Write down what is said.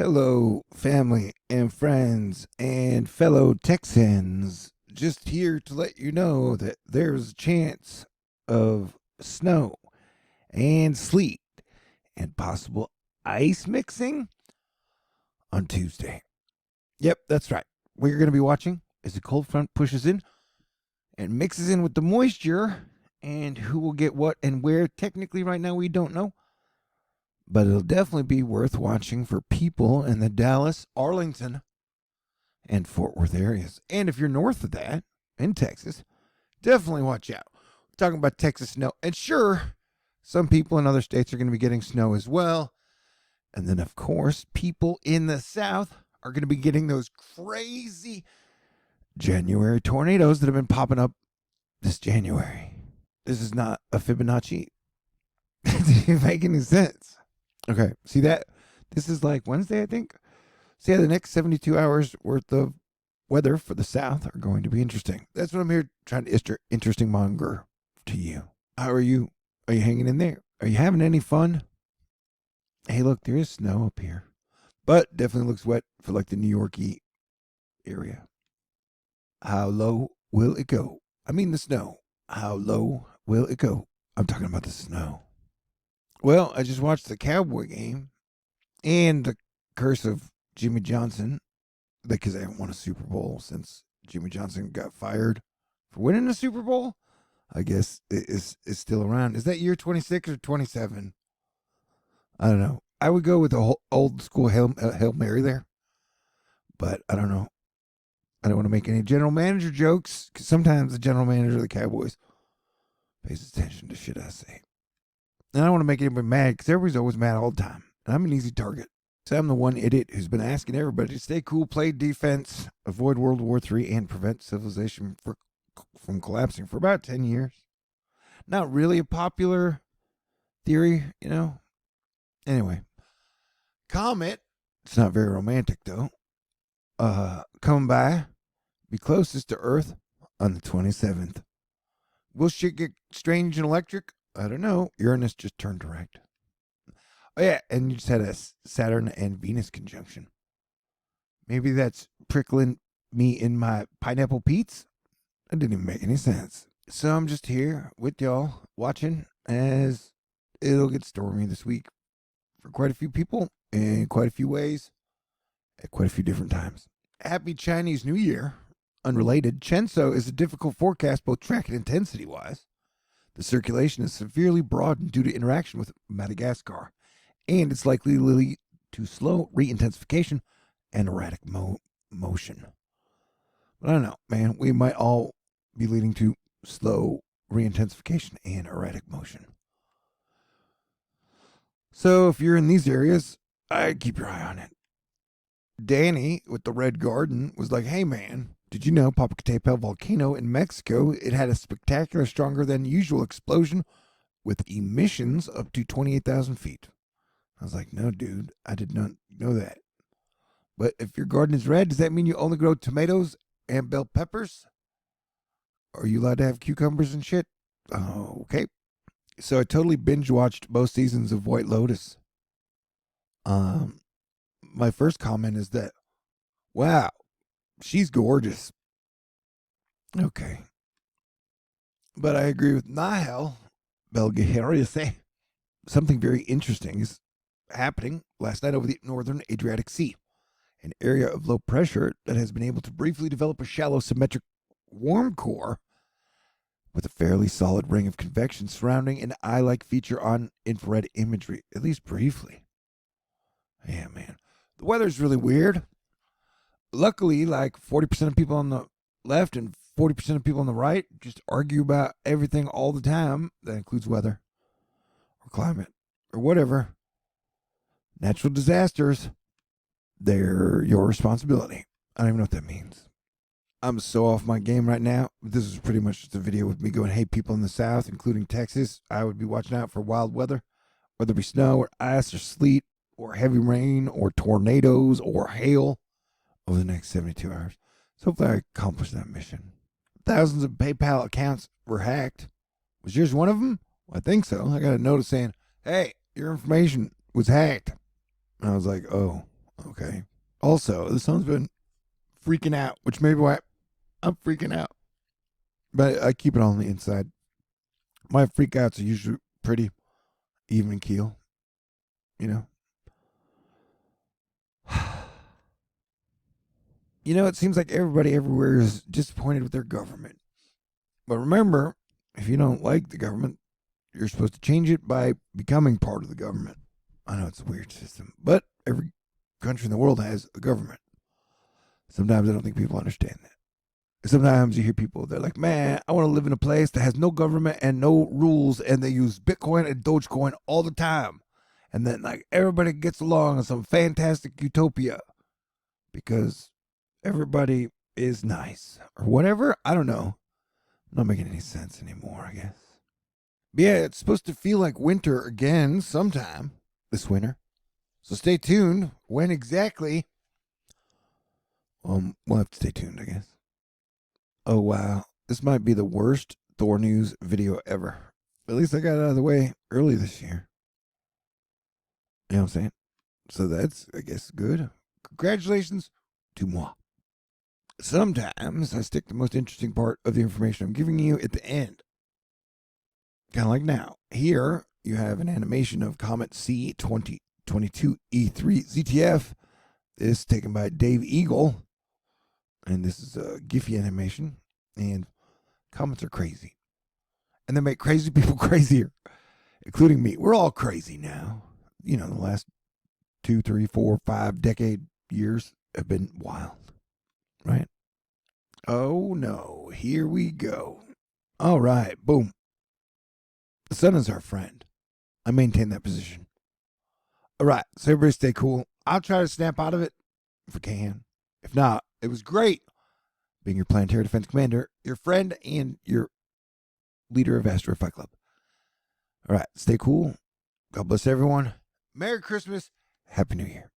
Hello, family and friends and fellow Texans. Just here to let you know that there's a chance of snow and sleet and possible ice mixing on Tuesday. Yep, that's right. What you're going to be watching as the cold front pushes in and mixes in with the moisture, and who will get what and where. Technically, right now, we don't know. But it'll definitely be worth watching for people in the Dallas, Arlington, and Fort Worth areas. And if you're north of that, in Texas, definitely watch out. We're talking about Texas snow. And sure, some people in other states are going to be getting snow as well. And then, of course, people in the South are going to be getting those crazy January tornadoes that have been popping up this January. This is not a Fibonacci. Does it make any sense? Okay, see that? This is like Wednesday, I think. So yeah, the next 72 hours worth of weather for the South are going to be interesting. That's what I'm here trying to interesting monger to you. How are you? Are you hanging in there? Are you having any fun? Hey, look, there is snow up here. But definitely looks wet for like the New Yorkie area. How low will it go? I mean the snow. How low will it go? I'm talking about the snow. Well, I just watched the Cowboy game and the curse of Jimmy Johnson, because I haven't won a Super Bowl since Jimmy Johnson got fired for winning a Super Bowl. I guess it is still around. Is that year 26 or 27? I don't know. I would go with the whole old school Hail Mary there, but I don't know. I don't want to make any general manager jokes, because sometimes the general manager of the Cowboys pays attention to shit I say. And I don't want to make anybody mad, because everybody's always mad all the time. And I'm an easy target. So I'm the one idiot who's been asking everybody to stay cool, play defense, avoid World War III, and prevent civilization from collapsing for about 10 years. Not really a popular theory, you know. Anyway, comet. It's not very romantic, though. Coming by, be closest to Earth on the 27th. Will shit get strange and electric? I don't know. Uranus just turned direct. Oh, yeah, and you just had a Saturn and Venus conjunction. Maybe that's prickling me in my pineapple Pete's? That didn't even make any sense. So I'm just here with y'all watching as it'll get stormy this week for quite a few people in quite a few ways at quite a few different times. Happy Chinese New Year. Unrelated, Chenso is a difficult forecast both track and intensity-wise. The circulation is severely broadened due to interaction with Madagascar, and it's likely to lead to slow re-intensification and erratic motion. But I don't know, man. We might all be leading to slow re-intensification and erratic motion. So if you're in these areas, I'd keep your eye on it. Danny with the Red Garden was like, hey, man, did you know Popocatépetl volcano in Mexico, it had a spectacular, stronger than usual explosion with emissions up to 28,000 feet? I was like, no, dude, I did not know that. But if your garden is red, does that mean you only grow tomatoes and bell peppers? Are you allowed to have cucumbers and shit? Oh, okay. So I totally binge watched both seasons of White Lotus. My first comment is that, wow, she's gorgeous. Okay. But I agree with Nahel Belgahariase. Something very interesting is happening last night over the northern Adriatic Sea, an area of low pressure that has been able to briefly develop a shallow symmetric warm core with a fairly solid ring of convection surrounding an eye-like feature on infrared imagery, at least briefly. Yeah, man. The weather's really weird. Luckily, like 40% of people on the left and 40% of people on the right just argue about everything all the time. That includes weather or climate or whatever. Natural disasters, they're your responsibility. I don't even know what that means. I'm so off my game right now. This is pretty much just a video with me going, hey, people in the South, including Texas, I would be watching out for wild weather, whether it be snow or ice or sleet or heavy rain or tornadoes or hail over the next 72 hours. So hopefully I accomplished that mission. Thousands of PayPal accounts were hacked. Was yours one of them? Well, I think so. I got a notice saying, hey, your information was hacked. And I was like, oh, Okay. Also, the sun's been freaking out, which may be why I'm freaking out. But I keep it on the inside. My freakouts are usually pretty even keel, you know? You know, it seems like everybody everywhere is disappointed with their government. But remember, if you don't like the government, you're supposed to change it by becoming part of the government. I know it's a weird system, but every country in the world has a government. Sometimes I don't think people understand that. Sometimes you hear people, they're like, man, I want to live in a place that has no government and no rules, and they use Bitcoin and Dogecoin all the time. And then, like, everybody gets along in some fantastic utopia because everybody is nice or whatever. I don't know. Not making any sense anymore, I guess. But yeah, it's supposed to feel like winter again sometime this winter. So stay tuned. When exactly? We'll have to stay tuned, I guess. Oh, wow. This might be the worst THORnews video ever. At least I got it out of the way early this year. You know what I'm saying? So that's, I guess, good. Congratulations to moi. Sometimes I stick the most interesting part of the information I'm giving you at the end. Kind of like now. Here, you have an animation of Comet C2022E3 ZTF. This is taken by Dave Eagle. And this is a Giphy animation. And comets are crazy. And they make crazy people crazier, including me. We're all crazy now. You know, the last 2, 3, 4, 5 decade years have been wild, right? Oh no, here we go. All right, boom. The sun is our friend. I maintain that position. All right, so everybody stay cool. I'll try to snap out of it if I can. If not, it was great being your Planetary Defense Commander, your friend, and your leader of Astro Fight Club. All right, stay cool. God bless everyone. Merry Christmas. Happy New Year.